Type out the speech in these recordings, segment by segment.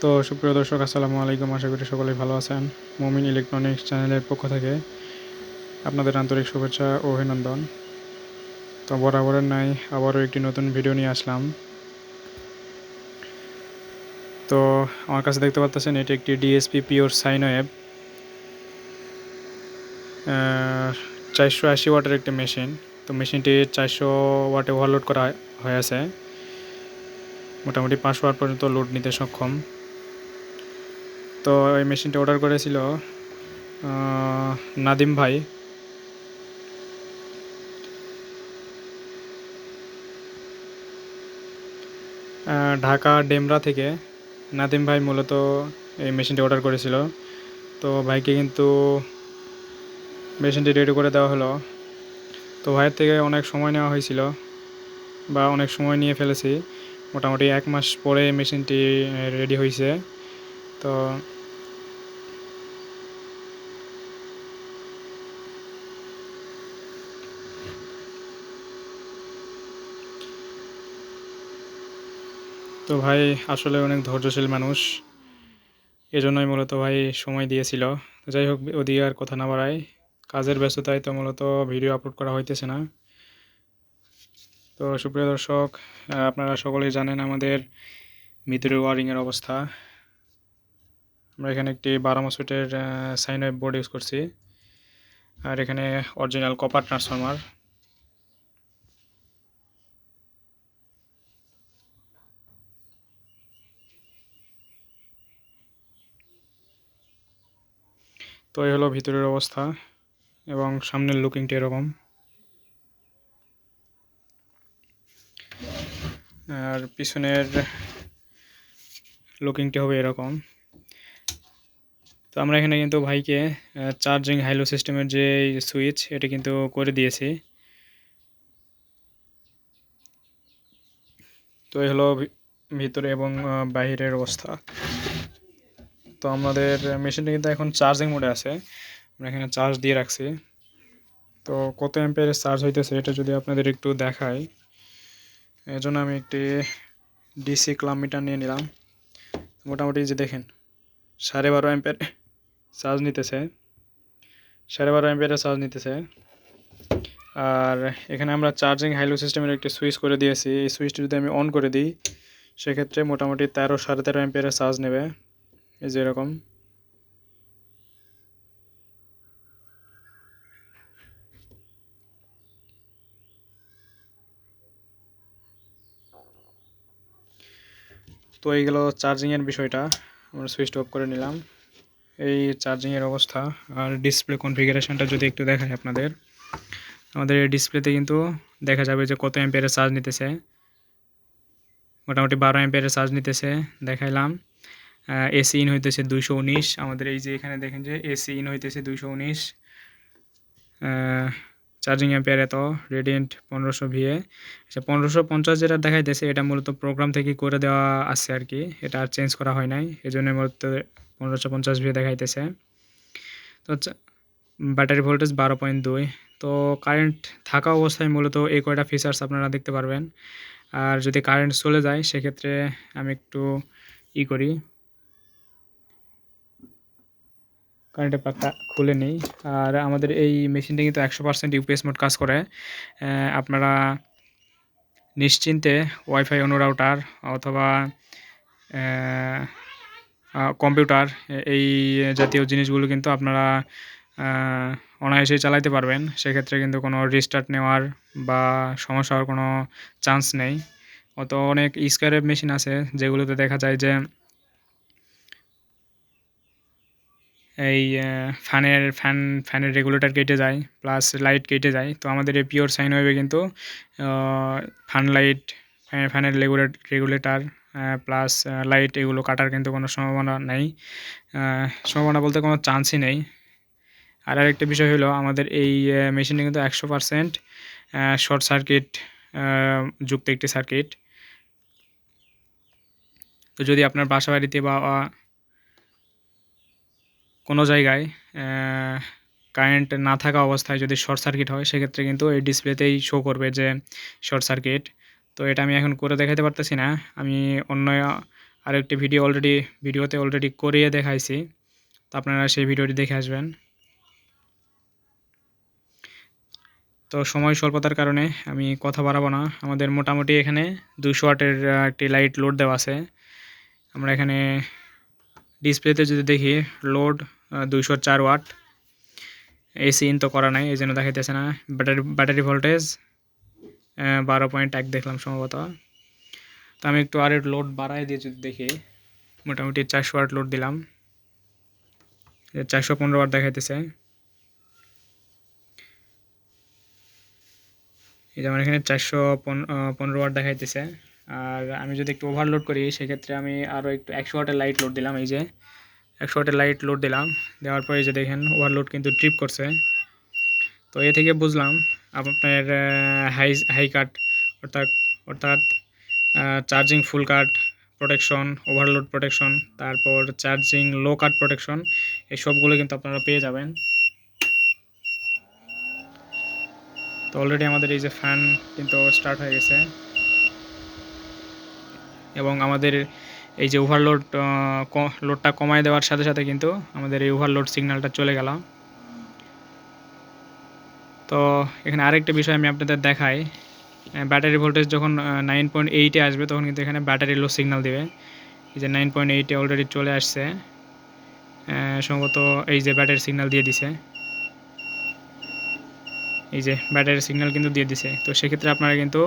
তো সুপ্রিয় দর্শক, আসসালামু আলাইকুম। আশা করি সকলেই ভালো আছেন। মমিন ইলেকট্রনিক্স চ্যানেলের পক্ষ থেকে আপনাদের আন্তরিক শুভেচ্ছা ও অভিনন্দন। তো বরাবরের ন্যায় আবারও একটি নতুন ভিডিও নিয়ে আসলাম। তো আমার কাছে দেখতে পাচ্ছেন এটি একটি ডিএসপি পিওর সাইন ওয়েভ 480 ওয়াটের একটি মেশিন। তো মেশিনটি 400 ওয়াটে ওভারলোড করা হয়েছে, মোটামুটি 500 ওয়াট পর্যন্ত লোড নিতে সক্ষম। তো এই মেশিনটি অর্ডার করেছিল নাদিম ভাই। ঢাকা ডেমরা থেকে নাদিম ভাই মূলত এই মেশিনটি অর্ডার করেছিল। তো ভাইকে কিন্তু মেশিনটি রেডি করে দেওয়া হলো। তো ভাইয়ের থেকে অনেক সময় নেওয়া হয়েছিল বা অনেক সময় নিয়ে ফেলেছি। মোটামুটি 1 মাস পরে মেশিনটি রেডি হয়েছে। তো তো ভাই আসলে অনেক ধৈর্যশীল মানুষ, এজন্যই মূলত ভাই সময় দিয়েছিল। যাই হোক, ওদিকে আর কথা না বাড়াই, কাজের ব্যস্ততায় তো মূলত ভিডিও আপলোড করা হইতেছে না। তো সুপ্রিয় দর্শক, আপনারা সকলেই জানেন আমাদের ভিতরে ওয়ারিংয়ের অবস্থা। আমরা এখানে একটি 12 মসফেটের সাইন ওয়েভ বোর্ড ইউজ করছি, আর এখানে অরিজিনাল কপার ট্রান্সফরমার। তো এই হলো ভিতরের অবস্থা এবং সামনের লুকিংটি এরকম, আর পিছনের লুকিংটি হবে এরকম। তো আমরা এখানে কিন্তু ভাইকে চার্জিং হাইলো সিস্টেমের যে সুইচ, এটা কিন্তু করে দিয়েছি। তো এই হলো ভিতরে এবং বাহিরের অবস্থা। তো আমাদের মেশিনটা কিন্তু এখন চার্জিং মোডে আছে, আমরা এখানে চার্জ দিয়ে রাখছি। তো কত অ্যাম্পিয়ারের চার্জ হইতেছে এটা যদি আপনাদের একটু দেখাই, এর জন্য আমি একটি ডিসি ক্লাম মিটার নিয়ে নিলাম। মোটামুটি যে দেখেন 12.5 অ্যাম্পিয়ার চার্জ নিতেছে, 12.5 অ্যাম্পিয়ারের চার্জ নিতেছে। আর এখানে আমরা চার্জিং হাইলো সিস্টেমের একটি সুইচ করে দিয়েছি। এই সুইচটি যদি আমি অন করে দিই, সেক্ষেত্রে মোটামুটি 13-13.5 অ্যাম্পিয়ারের চার্জ নেবে, এই যে এরকম। তো এই গেল চার্জিংয়ের বিষয়টা, আমরা সুইচটা অফ করে নিলাম। এই চার্জিংয়ের অবস্থা। আর ডিসপ্লে কনফিগারেশনটা যদি একটু দেখাই আপনাদের, আমাদের এই ডিসপ্লেতে কিন্তু দেখা যাবে যে কত অ্যাম্পিয়ারের চার্জ নিতেছে। মোটামুটি 12 অ্যাম্পিয়ারের চার্জ নিতেছে, দেখাইলাম। এসি ইন হইতেছে 219। আমাদের এই যে এখানে দেখেন যে এসি ইন হইতেছে 219। চার্জিং অ্যাম্পিয়ার এত, রেডিয়েন্ট 1500 ভিএ। আচ্ছা, 1550 যেটা দেখাইতেছে এটা মূলত প্রোগ্রাম থেকে করে দেওয়া আছে আর কি, এটা আর চেঞ্জ করা হয় নাই, এই জন্য মূলত 1550 ভিএ দেখাইতেছে। তো ব্যাটারি ভোল্টেজ 12.2। তো কারেন্ট থাকা অবস্থায় মূলত এই কয়টা ফিচার্স আপনারা দেখতে পারবেন। আর যদি কারেন্ট চলে যায় সেক্ষেত্রে আমি একটু করি, কারেন্টের প্লাগটা খুলে নিই। আর আমাদের এই মেশিনটা কিন্তু 100% ইউপিএস মোড কাজ করে। আপনারা নিশ্চিন্তে ওয়াইফাই অনু রাউটার অথবা কম্পিউটার, এই জাতীয় জিনিসগুলো কিন্তু আপনারা অনায়াসেই চালাইতে পারবেন। সেক্ষেত্রে কিন্তু কোনো রিস্টার্ট নেওয়ার বা সমস্যা হওয়ার কোনো চান্স নেই। অনেক স্কোয়ার মেশিন আছে যেগুলোতে দেখা যায় যে এই ফ্যানের রেগুলেটর কেটে যায়, প্লাস লাইট কেটে যায়। তো আমাদের এই পিওর সাইন ওয়েভে কিন্তু ফ্যান লাইট, ফ্যানের রেগুলেটর প্লাস লাইট এগুলো কাটার কিন্তু কোনো সম্ভাবনা নেই, সম্ভাবনা বলতে কোনো চান্সই নেই। আর আরেকটা বিষয় হলো, আমাদের এই মেশিনটি কিন্তু 100% শর্ট সার্কিট যুক্ত একটি সার্কিট। তো যদি আপনার বাসা বাড়িতে বা কোনো জায়গায় কারেন্ট না থাকা অবস্থায় যদি শর্ট সার্কিট হয়, সেক্ষেত্রে কিন্তু এই ডিসপ্লেতেই শো করবে যে শর্ট সার্কিট। তো এটা আমি এখন করে দেখাতে পারতেছি না, আমি অন্য আর একটি ভিডিওতে অলরেডি করিয়ে দেখাইছি, তো আপনারা সেই ভিডিওটি দেখে আসবেন। তো সময় স্বল্পতার কারণে আমি কথা বাড়াবো না। আমাদের মোটামুটি এখানে 200 ওয়াটের একটি লাইট লোড দেওয়া আছে। আমরা এখানে ডিসপ্লেতে যদি দেখি লোড 204 ওয়াট, এসি ইন তো করা নাই, এই জন্য দেখাইতেছে না। ব্যাটারি ভোল্টেজ 12.1 দেখলাম সম্ভবত। তো আমি একটু আর লোড বাড়াই দিয়ে যদি দেখি, মোটামুটি 400 ওয়াট লোড দিলাম, 415 ওয়াট দেখাইতেছে। এই যেমন এখানে 415 ওয়াট দেখাইতেছে। আর আমি যদি একটু ওভারলোড করি সেক্ষেত্রে আমি আরও একটু 100 ওয়াটের লাইট লোড দিলাম। এই যে 100 ওয়াটের লাইট লোড দিলাম, দেওয়ার পরে যে দেখেন ওভারলোড কিন্তু ট্রিপ করছে। তো এ থেকে বুঝলাম আপনার হাই কাট অর্থাৎ চার্জিং ফুল কাট প্রোটেকশন, ওভারলোড প্রোটেকশন, তারপর চার্জিং লো কাট প্রোটেকশন, এই সবগুলো কিন্তু আপনারা পেয়ে যাবেন। তো অলরেডি আমাদের এই যে ফ্যান কিন্তু স্টার্ট হয়ে গেছে, এবং আমাদের এই যে লোডটা কমায় দেওয়ার সাথে সাথে কিন্তু আমাদের এই ওভারলোড সিগন্যালটা চলে গেল। তো এখানে আরেকটা বিষয় আমি আপনাদের দেখাই, ব্যাটারি ভোল্টেজ যখন 9.8-এ আসবে তখন কিন্তু এখানে ব্যাটারি লো সিগন্যাল দেবে। এই যে 9.8-এ অলরেডি চলে আসছে, সম্ভবত এই যে ব্যাটারি সিগন্যাল দিয়ে দিছে, এই যে ব্যাটারি সিগন্যাল কিন্তু দিয়ে দিছে। তো সেক্ষেত্রে আপনারা কিন্তু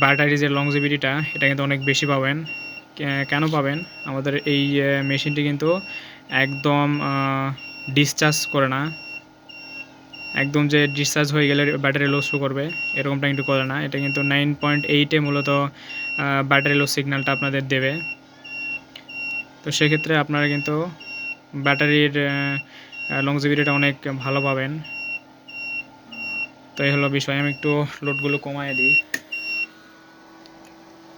ব্যাটারি যে লংজিভিটিটা এটা কিন্তু অনেক বেশি পাবেন। কেন পাবেন? আমাদের এই মেশিনটি কিন্তু একদম ডিসচার্জ করে না, একদম যে ডিসচার্জ হয়ে গেলে ব্যাটারি লো শো করবে এরকমটা কিন্তু করে না। এটা কিন্তু 9.8-এ মূলত ব্যাটারি লো সিগন্যালটা আপনাদের দেবে। তো সেক্ষেত্রে আপনারা কিন্তু ব্যাটারির লংজিভিটিটা অনেক ভালো পাবেন। তো এই হলো বিষয়। আমি একটু লোডগুলো কমায় দিই।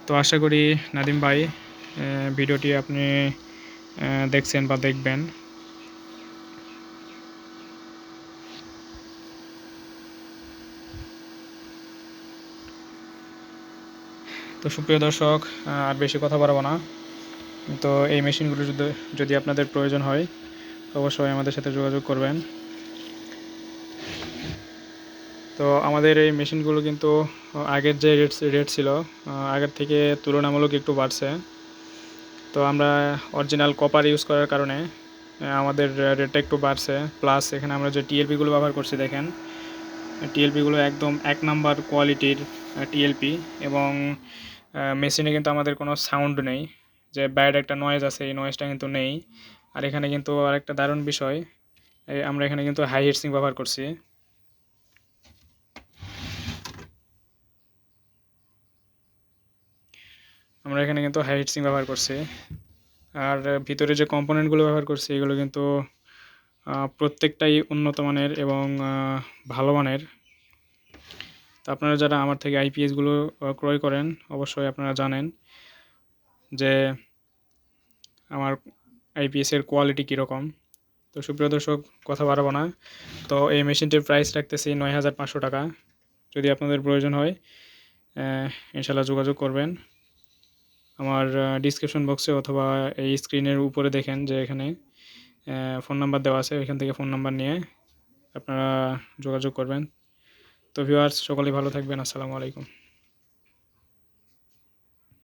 তো আশা করি নাদিম ভাই ভিডিওটি আপনি দেখছেন বা দেখবেন। তো সুপ্রিয় দর্শক, আর বেশি কথা বাড়াবো না। তো এই মেশিনগুলো যদি আপনাদের প্রয়োজন হয় তো অবশ্যই আমাদের সাথে যোগাযোগ করবেন। তো আমাদের এই মেশিনগুলো কিন্তু আগের যে রেট ছিল আগের থেকে তুলনামূলক একটু বাড়ছে। তো আমরা অরিজিনাল কপার ইউজ করার কারণে আমাদের রেটটা একটু বাড়ছে। প্লাস এখানে আমরা যে টিএলপিগুলো ব্যবহার করছি, দেখেন টিএলপিগুলো একদম 1 নাম্বার কোয়ালিটির টিএলপি, এবং মেশিনে কিন্তু আমাদের কোনো সাউন্ড নেই, যে ব্যাড একটা নয়েজ আছে এই নয়েজটা কিন্তু নেই। আর এখানে কিন্তু আরেকটা দারুণ বিষয়, আমরা এখানে কিন্তু হাই হিটসিং ব্যবহার করছি। আমরা এখানে কিন্তু হাই হিটসিং ব্যবহার করছি। আর ভিতরে যে কম্পোনেন্টগুলো ব্যবহার করছি এগুলো কিন্তু প্রত্যেকটাই উন্নত মানের এবং ভালো মানের। তো আপনারা যারা আমার থেকে আইপিএসগুলো ক্রয় করেন অবশ্যই আপনারা জানেন যে আমার আইপিএসের কোয়ালিটি কীরকম। তো সুপ্রিয় দর্শক, কথা বাড়াবো না। তো এই মেশিনটির প্রাইস রাখতেছি 9,500 টাকা। যদি আপনাদের প্রয়োজন হয় ইনশাল্লাহ যোগাযোগ করবেন। আমার ডিসক্রিপশন বক্সে অথবা এই স্ক্রিনের উপরে দেখেন যে এখানে ফোন নাম্বার দেওয়া আছে, ওইখান থেকে ফোন নাম্বার নিয়ে আপনারা যোগাযোগ করবেন। তো ভিউয়ার্স, সকলেই ভালো থাকবেন। আসসালামু আলাইকুম।